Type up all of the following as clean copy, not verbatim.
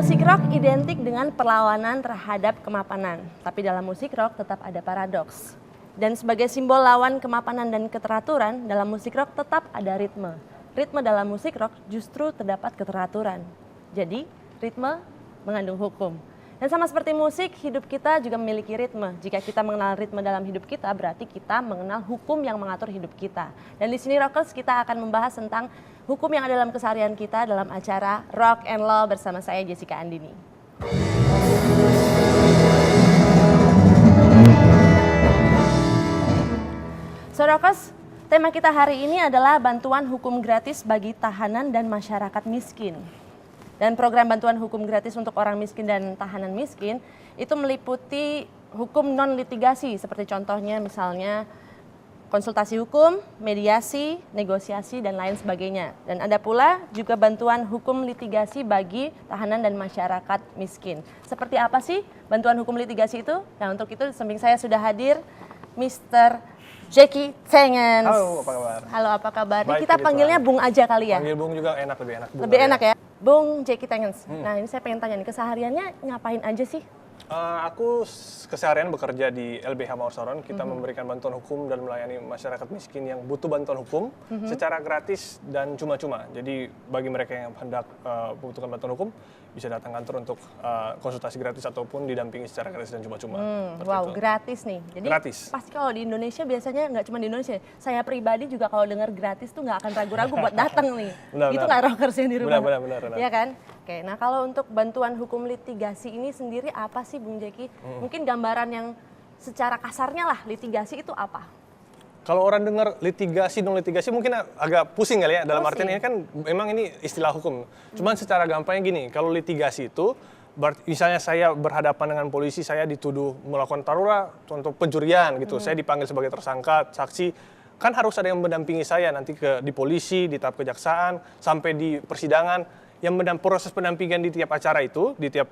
Musik rock identik dengan perlawanan terhadap kemapanan, tapi dalam musik rock tetap ada paradoks. Dan sebagai simbol lawan kemapanan dan keteraturan, dalam musik rock tetap ada ritme. Ritme dalam musik rock justru terdapat keteraturan. Jadi, ritme mengandung hukum. Dan sama seperti musik, hidup kita juga memiliki ritme. Jika kita mengenal ritme dalam hidup kita, berarti kita mengenal hukum yang mengatur hidup kita. Dan di sini Rockers kita akan membahas tentang hukum yang ada dalam keseharian kita dalam acara Rock and Law bersama saya Jessica Andini. So Rockers, tema kita hari ini adalah bantuan hukum gratis bagi tahanan dan masyarakat miskin. Dan program bantuan hukum gratis untuk orang miskin dan tahanan miskin itu meliputi hukum non-litigasi seperti contohnya misalnya konsultasi hukum, mediasi, negosiasi, dan lain sebagainya. Dan ada pula juga bantuan hukum litigasi bagi tahanan dan masyarakat miskin. Seperti apa sih bantuan hukum litigasi itu? Nah untuk itu di samping saya sudah hadir Mr. Jackie Tengens. Halo, apa kabar? Halo, apa kabar? Baik, kita panggilnya Tuhan. Bung aja kali ya? Panggil Bung juga enak, lebih enak. Bung Lebih kali enak ya? Bung Jackie Tengens. Nah ini saya pengen tanya nih, kesehariannya ngapain aja sih? Aku keseharian bekerja di LBH Mawar Saron. Kita memberikan bantuan hukum dan melayani masyarakat miskin yang butuh bantuan hukum secara gratis dan cuma-cuma. Jadi bagi mereka yang hendak membutuhkan bantuan hukum, bisa datang kantor untuk konsultasi gratis ataupun didampingi secara gratis dan cuma-cuma. Wow, gratis nih. Jadi Gratis. pasti kalau di Indonesia biasanya nggak cuma di Indonesia. Saya pribadi juga kalau dengar gratis tuh nggak akan ragu-ragu buat datang nih. Benar, Itu benar. nggak rockers yang di rumah. Benar. Iya kan? Oke, nah kalau untuk bantuan hukum litigasi ini sendiri apa sih Bung Jackie? Mungkin gambaran yang secara kasarnya lah litigasi itu apa? Kalau orang dengar litigasi, non-litigasi mungkin agak pusing kali ya. Dalam Pusing. artian ini kan memang ini istilah hukum. Cuman secara gampangnya gini, kalau litigasi itu, misalnya saya berhadapan dengan polisi, saya dituduh melakukan taruhlah contoh pencurian gitu, saya dipanggil sebagai tersangka, saksi, kan harus ada yang mendampingi saya nanti di polisi, di tahap kejaksaan, sampai di persidangan. Yang proses pendampingan di tiap acara itu, di tiap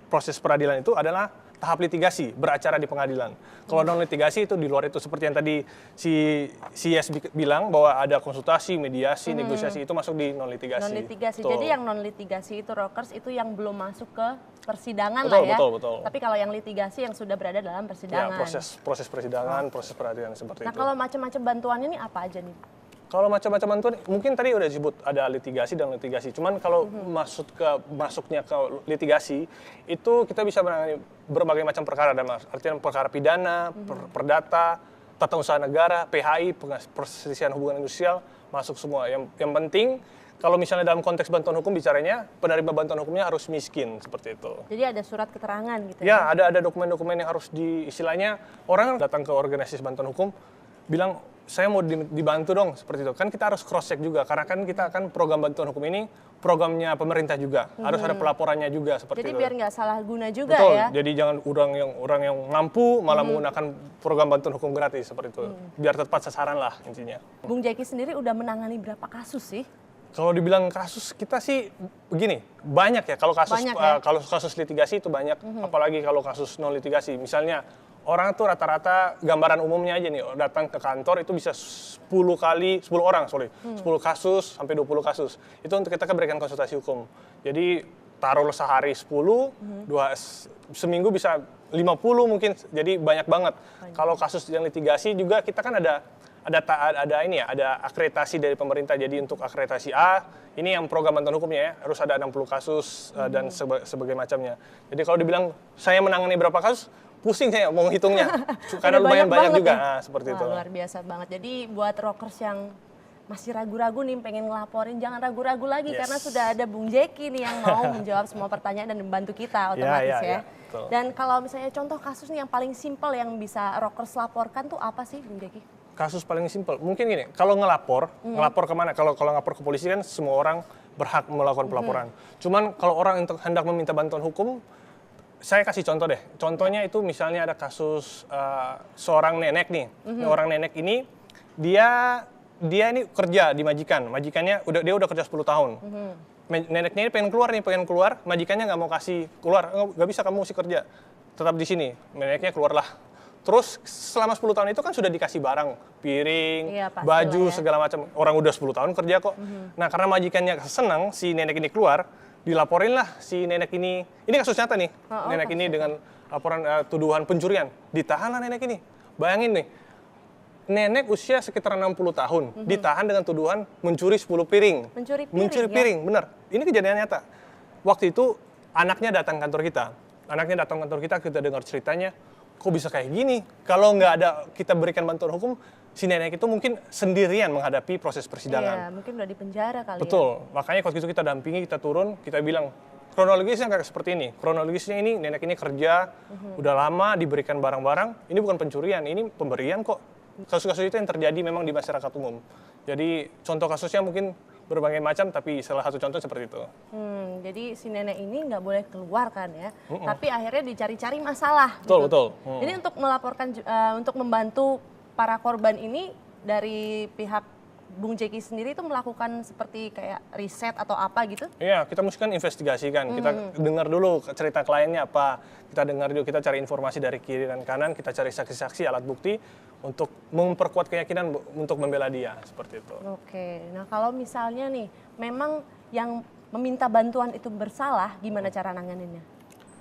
proses peradilan itu adalah tahap litigasi, beracara di pengadilan. Kalau non litigasi itu di luar itu, seperti yang tadi si Yes bilang bahwa ada konsultasi, mediasi, negosiasi itu masuk di non litigasi. Non litigasi. Betul. Jadi yang non litigasi itu rockers itu yang belum masuk ke persidangan Betul, lah ya. betul. Tapi kalau yang litigasi yang sudah berada dalam Ya, persidangan. proses persidangan, proses peradilan seperti Nah itu. kalau macam-macam bantuannya ini apa aja nih? Kalau macam-macam bantuan, mungkin tadi udah disebut ada litigasi dan litigasi. Cuman kalau masuknya ke litigasi, itu kita bisa menangani berbagai macam perkara. Artinya perkara pidana, perdata, tata usaha negara, PHI, perselisihan hubungan industrial, masuk semua. Yang penting, kalau misalnya dalam konteks bantuan hukum bicaranya, penerima bantuan hukumnya harus miskin, seperti itu. Jadi ada surat keterangan gitu Ya, ada dokumen-dokumen yang harus istilahnya orang datang ke organisasi bantuan hukum, bilang, saya mau dibantu dong, seperti itu. Kan kita harus cross check juga, karena kan kita akan program bantuan hukum ini programnya pemerintah juga, harus ada pelaporannya juga seperti Jadi itu. biar nggak salah guna juga Betul, ya. jadi jangan orang yang mampu malah menggunakan program bantuan hukum gratis seperti itu. Biar tepat sasaran lah intinya. Bung Jackie sendiri udah menangani berapa kasus sih? Kalau dibilang kasus, kita sih begini, banyak ya. Kalau kasus Banyak ya? kalau kasus litigasi itu banyak, apalagi kalau kasus non litigasi. Misalnya orang tuh rata-rata gambaran umumnya aja nih, datang ke kantor itu bisa 10 kasus sampai 20 kasus. Itu untuk kita berikan konsultasi hukum. Jadi taruh sehari 10, seminggu bisa 50 mungkin, jadi banyak banget. Kalau kasus yang litigasi juga kita kan ada akreditasi dari pemerintah. Jadi untuk akreditasi A, ini yang program bantuan hukumnya ya, harus ada 60 kasus dan sebagai macamnya. Jadi kalau dibilang saya menangani berapa kasus, pusing saya mau hitungnya. Karena lumayan banyak juga, ya? seperti Wah, itu. luar biasa banget. Jadi buat rockers yang masih ragu-ragu nih pengen ngelaporin, jangan ragu-ragu lagi Yes. karena sudah ada Bung Jackie nih yang mau menjawab semua pertanyaan dan membantu kita otomatis ya. betul. Dan kalau misalnya contoh kasus nih yang paling simpel yang bisa rockers laporkan tuh apa sih Bung Jackie? Kasus paling simpel, mungkin gini, kalau ngelapor kemana? Kalau ngelapor ke polisi kan semua orang berhak melakukan pelaporan. Cuman kalau orang hendak meminta bantuan hukum, saya kasih contoh deh. Contohnya itu misalnya ada kasus seorang nenek nih. Orang nenek ini dia ini kerja di majikan. Majikannya dia udah kerja 10 tahun. Neneknya ini pengen keluar, majikannya nggak mau kasih keluar. Nggak bisa, kamu mesti kerja. Tetap di sini. Neneknya keluarlah. Terus selama 10 tahun itu kan sudah dikasih barang, piring, Iya, pastilah baju, ya. segala macam. Orang udah 10 tahun kerja kok. Nah, karena majikannya senang si nenek ini keluar, dilaporin lah si nenek ini kasus nyata nih, nenek ini kasus dengan laporan tuduhan pencurian, ditahan lah nenek ini. Bayangin nih, nenek usia sekitar 60 tahun, ditahan dengan tuduhan mencuri 10 piring. Mencuri piring, bener. Ini kejadian nyata. Waktu itu anaknya datang kantor kita, kita dengar ceritanya, kok bisa kayak gini? Kalau nggak ada kita berikan bantuan hukum, si nenek itu mungkin sendirian menghadapi proses persidangan. Iya, mungkin udah di penjara kali. Betul, makanya waktu itu kita dampingi, kita turun, kita bilang, kronologisnya kayak seperti ini. Kronologisnya ini, nenek ini kerja, udah lama diberikan barang-barang, ini bukan pencurian, ini pemberian kok. Kasus-kasus itu yang terjadi memang di masyarakat umum. Jadi contoh kasusnya mungkin berbagai macam, tapi salah satu contoh seperti itu. Jadi si nenek ini nggak boleh keluar kan ya, tapi akhirnya dicari-cari masalah. Betul, gitu. betul. Jadi untuk melaporkan, untuk membantu para korban ini dari pihak Bung Jeki sendiri itu melakukan seperti kayak riset atau apa gitu? Iya, kita mesti kan investigasikan, kita dengar dulu cerita kliennya apa, kita dengar dulu, kita cari informasi dari kiri dan kanan, kita cari saksi-saksi, alat bukti untuk memperkuat keyakinan untuk membela dia, seperti itu. Oke, nah kalau misalnya nih, memang yang meminta bantuan itu bersalah, gimana cara nanganinnya?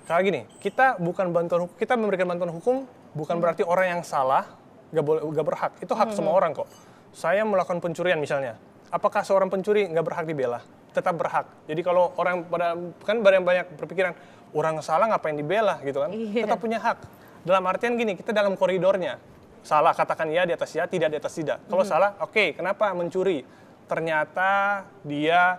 Kayak gini, kita bukan bantuan hukum, kita memberikan bantuan hukum bukan berarti orang yang salah gak berhak, itu hak semua orang kok. Saya melakukan pencurian misalnya, apakah seorang pencuri nggak berhak dibela? Tetap berhak. Jadi kalau orang kan banyak berpikiran, orang salah ngapain dibela gitu kan? Iya. Tetap punya hak. Dalam artian gini, kita dalam koridornya. Salah katakan ya di atas ya, tidak di atas tidak. Kalau salah, oke, kenapa mencuri? Ternyata dia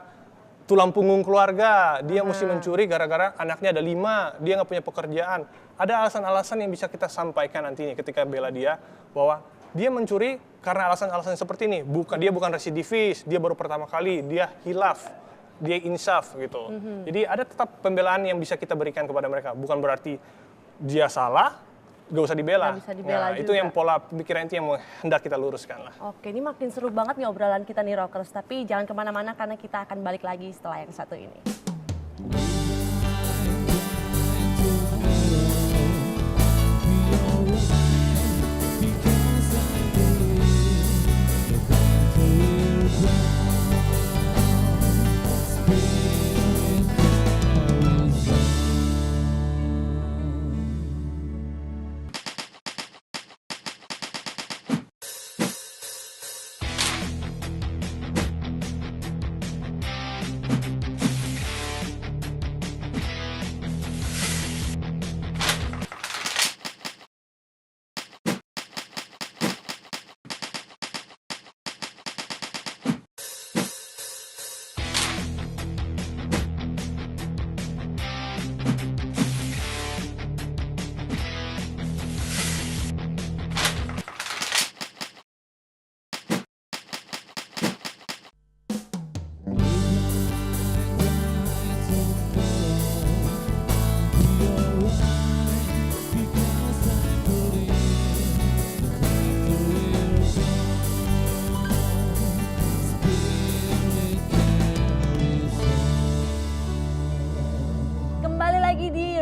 tulang punggung keluarga, dia mesti mencuri gara-gara anaknya ada 5, dia nggak punya pekerjaan. Ada alasan-alasan yang bisa kita sampaikan nantinya ketika bela dia, bahwa dia mencuri karena alasan-alasan seperti ini. Dia bukan residivis, dia baru pertama kali, dia hilaf, dia insaf gitu. Jadi ada tetap pembelaan yang bisa kita berikan kepada mereka. Bukan berarti dia salah, gak usah dibela. Gak bisa dibela Nah, juga. itu yang pola pemikiran itu yang hendak kita luruskan lah. Oke, ini makin seru banget nih obrolan kita nih Rockers, tapi jangan kemana-mana karena kita akan balik lagi setelah yang satu ini.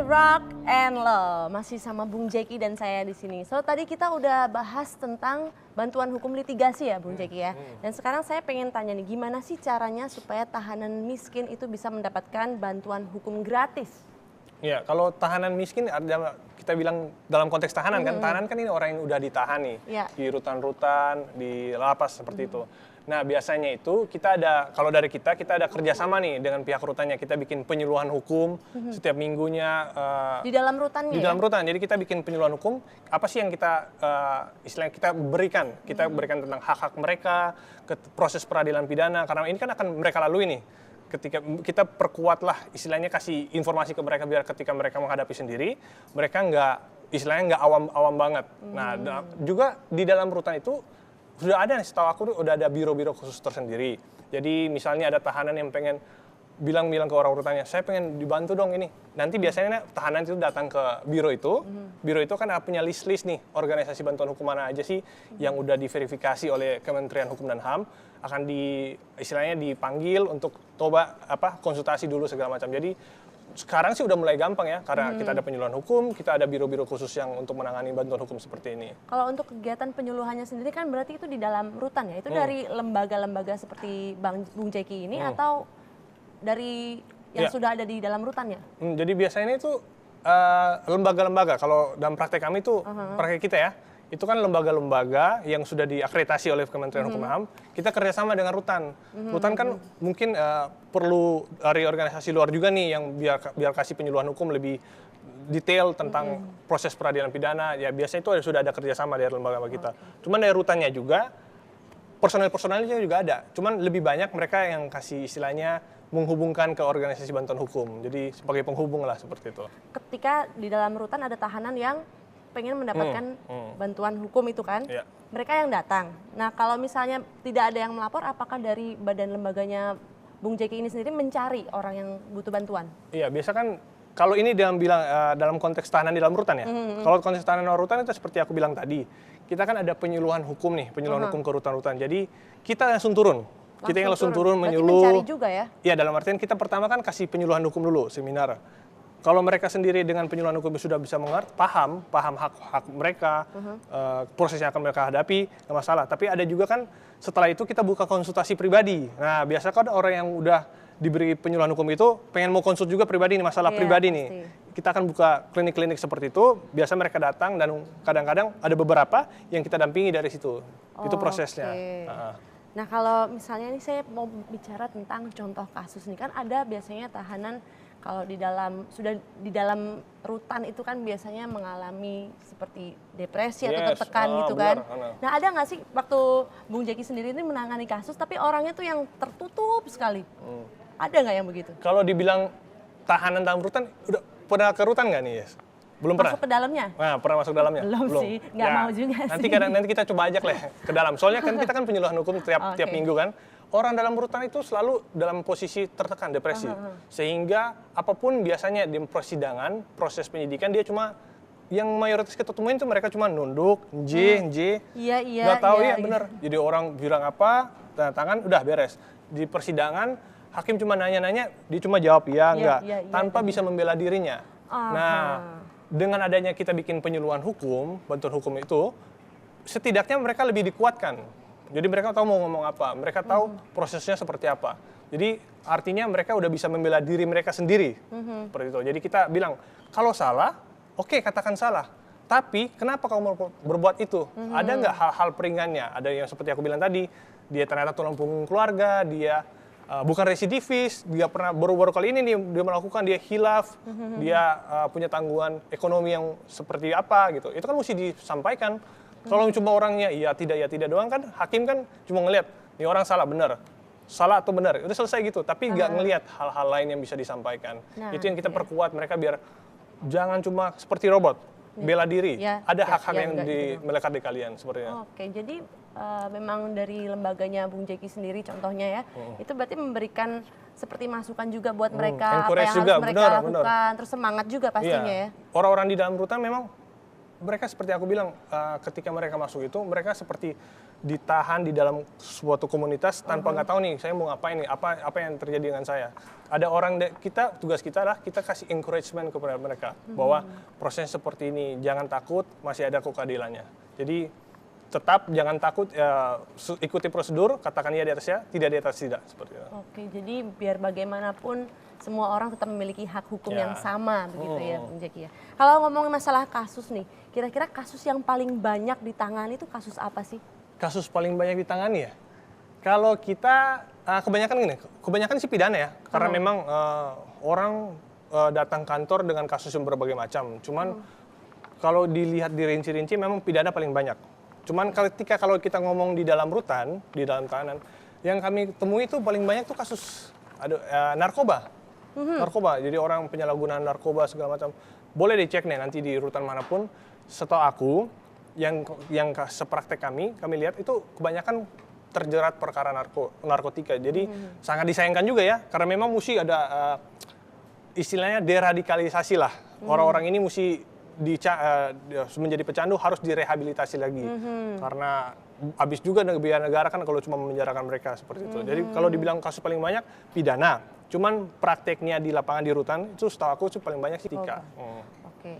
Rock and Law, masih sama Bung Jeki dan saya di sini. So tadi kita udah bahas tentang bantuan hukum litigasi ya Bung Jeki ya. Dan sekarang saya pengen tanya nih, gimana sih caranya supaya tahanan miskin itu bisa mendapatkan bantuan hukum gratis? Ya, kalau tahanan miskin kita bilang dalam konteks tahanan kan, tahanan kan ini orang yang udah ditahan nih, di rutan-rutan, di lapas seperti itu. Nah biasanya itu kita ada, kalau dari kita ada kerjasama nih dengan pihak rutannya, kita bikin penyuluhan hukum setiap minggunya. Di dalam rutannya? Di dalam rutan, jadi kita bikin penyuluhan hukum, apa sih yang kita, istilahnya kita berikan tentang hak-hak mereka, ke proses peradilan pidana, karena ini kan akan mereka lalui nih. Ketika kita perkuatlah istilahnya kasih informasi ke mereka biar ketika mereka menghadapi sendiri, mereka nggak awam banget. Nah juga di dalam rutan itu sudah ada, setahu aku udah ada biro-biro khusus tersendiri. Jadi misalnya ada tahanan yang pengen bilang ke orang rutannya, saya pengen dibantu dong ini. Nanti biasanya tahanan itu datang ke biro itu. Biro itu kan punya list-list nih, organisasi bantuan hukum mana aja sih yang udah diverifikasi oleh Kementerian Hukum dan HAM, akan istilahnya dipanggil untuk coba konsultasi dulu segala macam. Jadi sekarang sih udah mulai gampang ya, karena kita ada penyuluhan hukum, kita ada biro-biro khusus yang untuk menangani bantuan hukum seperti ini. Kalau untuk kegiatan penyuluhannya sendiri kan berarti itu di dalam rutan ya? Itu dari lembaga-lembaga seperti Bung Jeki ini atau dari yang Ya. sudah ada di dalam rutannya? Jadi biasanya itu lembaga-lembaga. Kalau dalam praktek kami itu, praktek kita ya, itu kan lembaga-lembaga yang sudah diakreditasi oleh Kementerian Hukum dan HAM. Kita kerjasama dengan rutan. Rutan kan mungkin perlu dari organisasi luar juga nih yang biar kasih penyuluhan hukum lebih detail tentang proses peradilan pidana. Ya biasanya itu sudah ada kerjasama dari lembaga kita. Cuman dari rutannya juga, personel-personelnya juga ada. Cuman lebih banyak mereka yang kasih istilahnya menghubungkan ke organisasi bantuan hukum. Jadi sebagai penghubung lah seperti itu. Ketika di dalam rutan ada tahanan yang pengen mendapatkan bantuan hukum itu kan, Iya. mereka yang datang. Nah kalau misalnya tidak ada yang melapor, apakah dari badan lembaganya Bung Jeki ini sendiri mencari orang yang butuh bantuan? Iya, biasa kan kalau ini dalam konteks tahanan di dalam rutan ya. Kalau konteks tahanan dalam rutan itu seperti aku bilang tadi, kita kan ada penyuluhan hukum nih, penyuluhan hukum ke rutan-rutan. Jadi kita langsung turun. Kita yang langsung turun Berarti menyuluh. mencari juga ya? Iya, dalam artian kita pertama kan kasih penyuluhan hukum dulu, seminar. Kalau mereka sendiri dengan penyuluhan hukum sudah bisa paham hak-hak mereka, proses yang akan mereka hadapi, nggak masalah. Tapi ada juga kan setelah itu kita buka konsultasi pribadi. Nah, biasa kan orang yang udah diberi penyuluhan hukum itu pengen mau konsult juga pribadi nih, masalah Iya, pribadi pasti. nih. Kita akan buka klinik-klinik seperti itu, biasa mereka datang dan kadang-kadang ada beberapa yang kita dampingi dari situ. Itu prosesnya. Oke. Nah kalau misalnya nih saya mau bicara tentang contoh kasus nih, kan ada biasanya tahanan kalau sudah di dalam rutan itu kan biasanya mengalami seperti depresi atau Yes, tertekan gitu kan. benar. Nah ada nggak sih waktu Bung Jeki sendiri ini menangani kasus tapi orangnya tuh yang tertutup sekali? Ada nggak yang begitu? Kalau dibilang tahanan dalam rutan, udah pernah ke rutan nggak nih, Yes? Belum pernah? Masuk ke dalamnya? Nah, pernah masuk dalamnya? Belum sih, nggak mau juga nanti sih. nanti kita coba ajak lah ke dalam. Soalnya kan kita kan penyuluhan hukum tiap Oke. minggu kan. Orang dalam rutan itu selalu dalam posisi tertekan, depresi. Sehingga apapun biasanya di persidangan, proses penyidikan dia cuma yang mayoritas kita temuin itu mereka cuma nunduk, nj, Iya, iya. nggak tahu iya, ya bener. Jadi orang bilang apa, tanda tangan, udah beres. Di persidangan hakim cuma nanya-nanya, dia cuma jawab iya, enggak, iya, tanpa bisa membela dirinya. Aha. Nah, dengan adanya kita bikin penyuluhan hukum, bantuan hukum itu, setidaknya mereka lebih dikuatkan. Jadi mereka tahu mau ngomong apa, mereka tahu prosesnya seperti apa. Jadi artinya mereka udah bisa membela diri mereka sendiri, seperti itu. Jadi kita bilang, kalau salah, oke katakan salah. Tapi kenapa kamu berbuat itu? Ada nggak hal-hal peringannya? Ada yang seperti aku bilang tadi, dia ternyata tulang punggung keluarga, dia bukan residivis, dia pernah baru-baru kali ini dia melakukan, dia khilaf, dia punya tanggungan ekonomi yang seperti apa gitu. Itu kan mesti disampaikan. Kalau cuma orangnya iya tidak doang kan, hakim kan cuma ngelihat, ini orang salah benar, salah atau benar, udah selesai gitu. Tapi nggak ngelihat hal-hal lain yang bisa disampaikan. Nah, itu yang kita perkuat mereka biar jangan cuma seperti robot, bela diri. Ya, Ada ya, hak-hak ya, yang enggak gitu. melekat di kalian sepertinya. Oke, jadi memang dari lembaganya Bung Jeki sendiri contohnya ya, itu berarti memberikan seperti masukan juga buat mereka, apa Encourage yang juga, harus mereka benar, lakukan, terus semangat juga pastinya ya. Orang-orang di dalam rutan memang mereka seperti aku bilang, ketika mereka masuk itu, mereka seperti ditahan di dalam suatu komunitas tanpa nggak tahu nih, saya mau ngapain nih, apa yang terjadi dengan saya. Ada orang, tugas kita adalah kita kasih encouragement kepada mereka, bahwa proses seperti ini, jangan takut, masih ada kok keadilannya. Jadi tetap jangan takut, ikuti prosedur, katakan iya di atasnya, tidak di atas tidak, seperti itu. Oke, jadi biar bagaimanapun semua orang tetap memiliki hak hukum Ya. yang sama begitu ya Bung Jeki ya. Kalau ngomong masalah kasus nih, kira-kira kasus yang paling banyak ditangani itu kasus apa sih? Kasus paling banyak ditangani ya? Kalau kita, kebanyakan sih pidana ya. Karena memang orang datang kantor dengan kasus yang berbagai macam. Cuman kalau dilihat di rinci-rinci memang pidana paling banyak. Cuman kalau kita ngomong di dalam rutan, di dalam tahanan, yang kami temui itu paling banyak tuh kasus narkoba. Narkoba, jadi orang penyalahgunaan narkoba segala macam. Boleh dicek nih nanti di rutan manapun. Setahu aku, yang sepraktek kami lihat itu kebanyakan terjerat perkara narkotika. Jadi sangat disayangkan juga ya, karena memang mesti ada istilahnya deradikalisasi lah. Orang-orang ini mesti menjadi pecandu harus direhabilitasi lagi. Karena habis juga biaya negara kan kalau cuma memenjarakan mereka seperti itu. Jadi kalau dibilang kasus paling banyak pidana, cuman prakteknya di lapangan di rutan itu setahu aku itu paling banyak sih tika. Oke.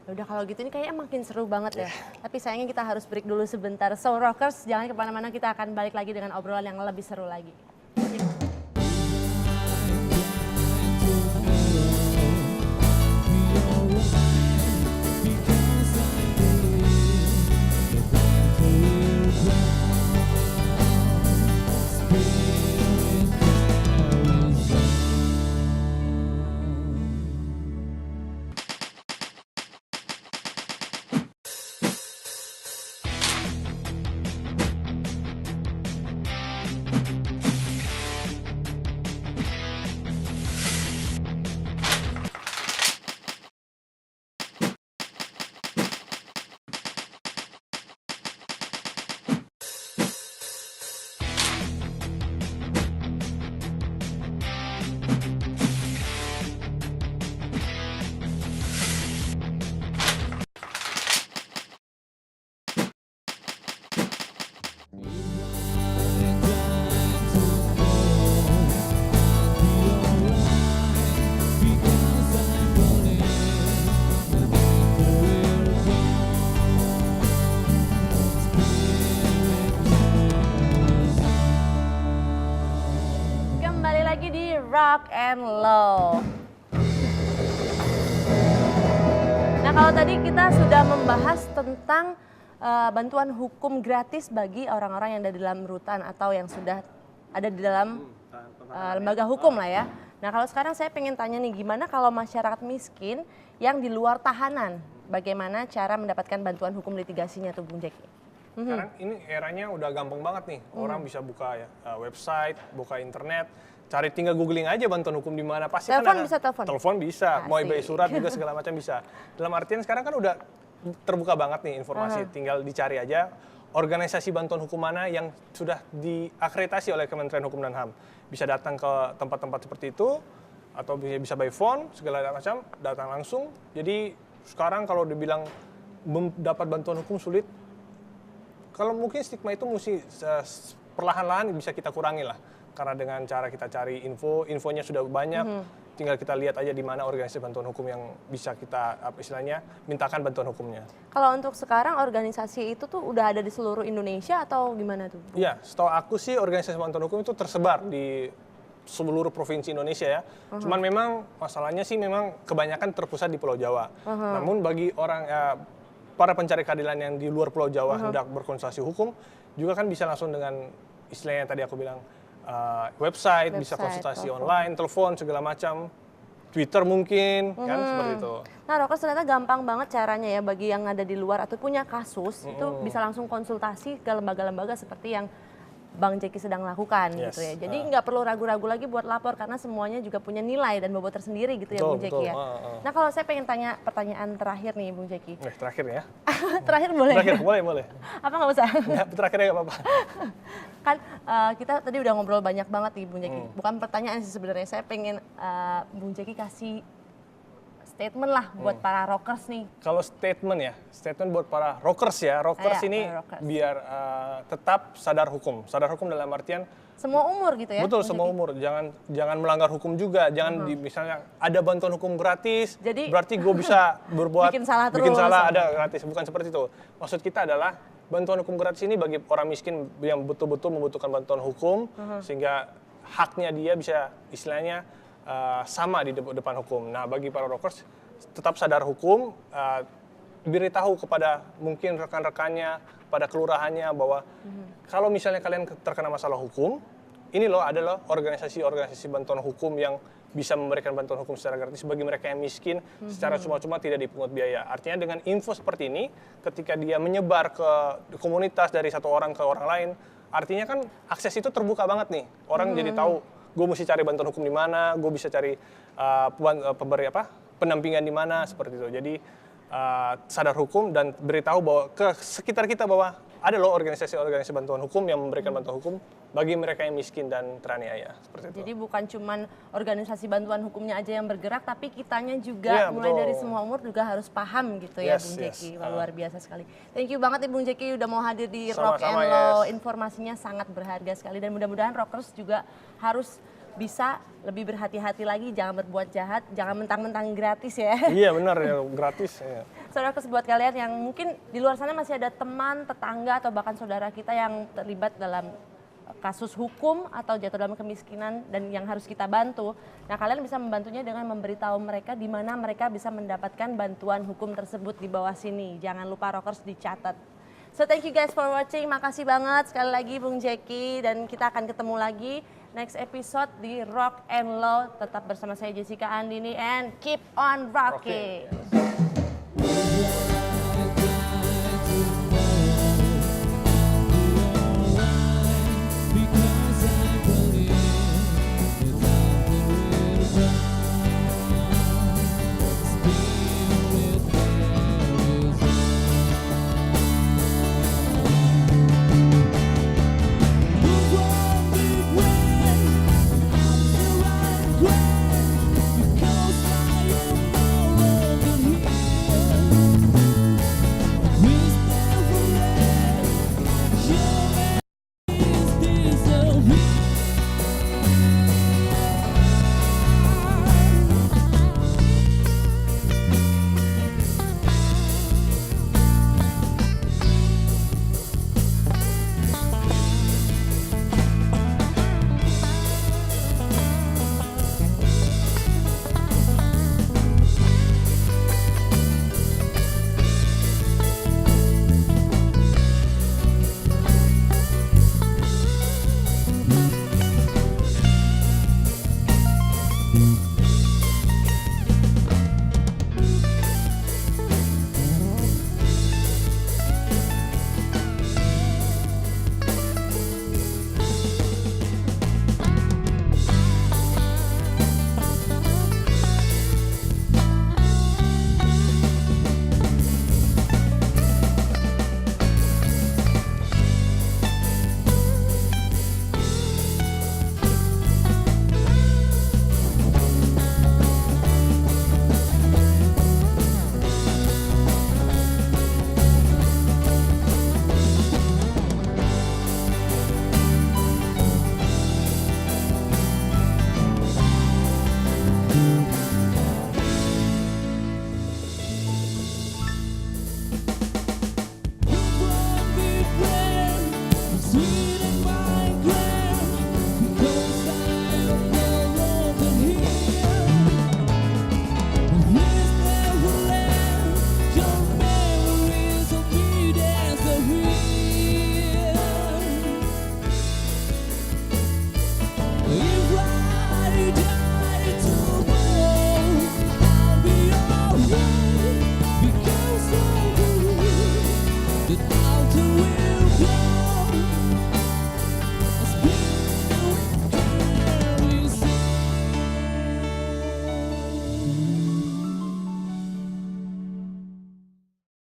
Udah kalau gitu ini kayaknya makin seru banget ya. Tapi sayangnya kita harus break dulu sebentar. So Rockers, jangan kemana-mana, kita akan balik lagi dengan obrolan yang lebih seru lagi. Rock and Law. Nah, kalau tadi kita sudah membahas tentang bantuan hukum gratis bagi orang-orang yang ada di dalam rutan atau yang sudah ada di dalam lembaga hukum lah ya. Nah, kalau sekarang saya pengen tanya nih, gimana kalau masyarakat miskin yang di luar tahanan? Bagaimana cara mendapatkan bantuan hukum litigasinya tuh, Bung Jeki? Sekarang ini eranya udah gampang banget nih. Orang bisa buka ya, website, buka internet, cari tinggal googling aja bantuan hukum di mana. Pasti Telepon kan ada. bisa telepon? Telepon bisa, mau Asik. by surat juga segala macam bisa. Dalam artian sekarang kan udah terbuka banget nih informasi. Tinggal dicari aja organisasi bantuan hukum mana yang sudah diakreditasi oleh Kementerian Hukum dan HAM. Bisa datang ke tempat-tempat seperti itu, atau bisa by phone, segala macam, datang langsung. Jadi sekarang kalau dibilang dapat bantuan hukum sulit, kalau mungkin stigma itu mesti perlahan-lahan bisa kita kurangi lah. Karena dengan cara kita cari infonya sudah banyak, tinggal kita lihat aja di mana organisasi bantuan hukum yang bisa kita istilahnya mintakan bantuan hukumnya. Kalau untuk sekarang organisasi itu tuh udah ada di seluruh Indonesia atau gimana tuh? Iya, setahu aku sih organisasi bantuan hukum itu tersebar di seluruh provinsi Indonesia ya. Cuman memang masalahnya sih memang kebanyakan terpusat di Pulau Jawa. Namun bagi orang para pencari keadilan yang di luar Pulau Jawa hendak berkonsultasi hukum juga kan bisa langsung dengan istilahnya tadi aku bilang website, bisa konsultasi online, telepon segala macam, Twitter mungkin kan seperti itu. Nah, Rokers ternyata gampang banget caranya ya bagi yang ada di luar atau punya kasus itu bisa langsung konsultasi ke lembaga-lembaga seperti yang Bang Jeki sedang lakukan gitu ya. Jadi nggak perlu ragu-ragu lagi buat lapor karena semuanya juga punya nilai dan bobot tersendiri gitu ya, Bung Jeki ya. Nah, kalau saya pengen tanya pertanyaan terakhir nih, Bung Jeki. Terakhir ya? Terakhir boleh? Terakhir, boleh. Apa nggak usah? Nggak, terakhirnya nggak apa-apa. Kan kita tadi udah ngobrol banyak banget nih, Bung Jeki. Bukan pertanyaan sih sebenarnya, saya pengen Bung Jeki kasih statement lah buat para rockers nih. Kalau statement buat para rockers ya, rockers ini rockers. biar tetap sadar hukum dalam artian Semua umur gitu ya? betul Bung semua Jeki? umur, jangan melanggar hukum juga, jangan misalnya ada bantuan hukum gratis, Jadi, berarti gue bisa berbuat bikin salah ada gratis, bukan seperti itu. Maksud kita adalah bantuan hukum gratis ini bagi orang miskin yang betul-betul membutuhkan bantuan hukum sehingga haknya dia bisa istilahnya sama di depan hukum. Nah, bagi para rockers tetap sadar hukum, beritahu kepada mungkin rekan-rekannya, pada kelurahannya bahwa kalau misalnya kalian terkena masalah hukum, ini loh ada loh organisasi-organisasi bantuan hukum yang bisa memberikan bantuan hukum secara gratis bagi mereka yang miskin secara cuma-cuma tidak dipungut biaya. Artinya dengan info seperti ini, ketika dia menyebar ke komunitas dari satu orang ke orang lain, artinya kan akses itu terbuka banget nih. Orang jadi tahu gue mesti cari bantuan hukum di mana, gue bisa cari pendampingan di mana, seperti itu. Jadi sadar hukum dan beritahu bahwa ke sekitar kita bahwa ada loh organisasi-organisasi bantuan hukum yang memberikan bantuan hukum bagi mereka yang miskin dan teraniaya, seperti itu. Jadi bukan cuman organisasi bantuan hukumnya aja yang bergerak, tapi kitanya juga mulai dari semua umur juga harus paham gitu ya, Bung Jeki. Luar biasa sekali. Thank you banget nih Bung Jeki udah mau hadir di Rock and Law. Informasinya sangat berharga sekali dan mudah-mudahan rockers juga harus bisa lebih berhati-hati lagi, jangan berbuat jahat, jangan mentang-mentang gratis ya. Iya benar ya, gratis. Ya. Saudara, buat kalian yang mungkin di luar sana masih ada teman, tetangga atau bahkan saudara kita yang terlibat dalam kasus hukum atau jatuh dalam kemiskinan dan yang harus kita bantu. Nah, kalian bisa membantunya dengan memberitahu mereka di mana mereka bisa mendapatkan bantuan hukum tersebut di bawah sini. Jangan lupa rockers dicatat. So thank you guys for watching. Makasih banget sekali lagi Bung Jeki dan kita akan ketemu lagi next episode di Rock and Law. Tetap bersama saya Jessica Andini and keep on rocking.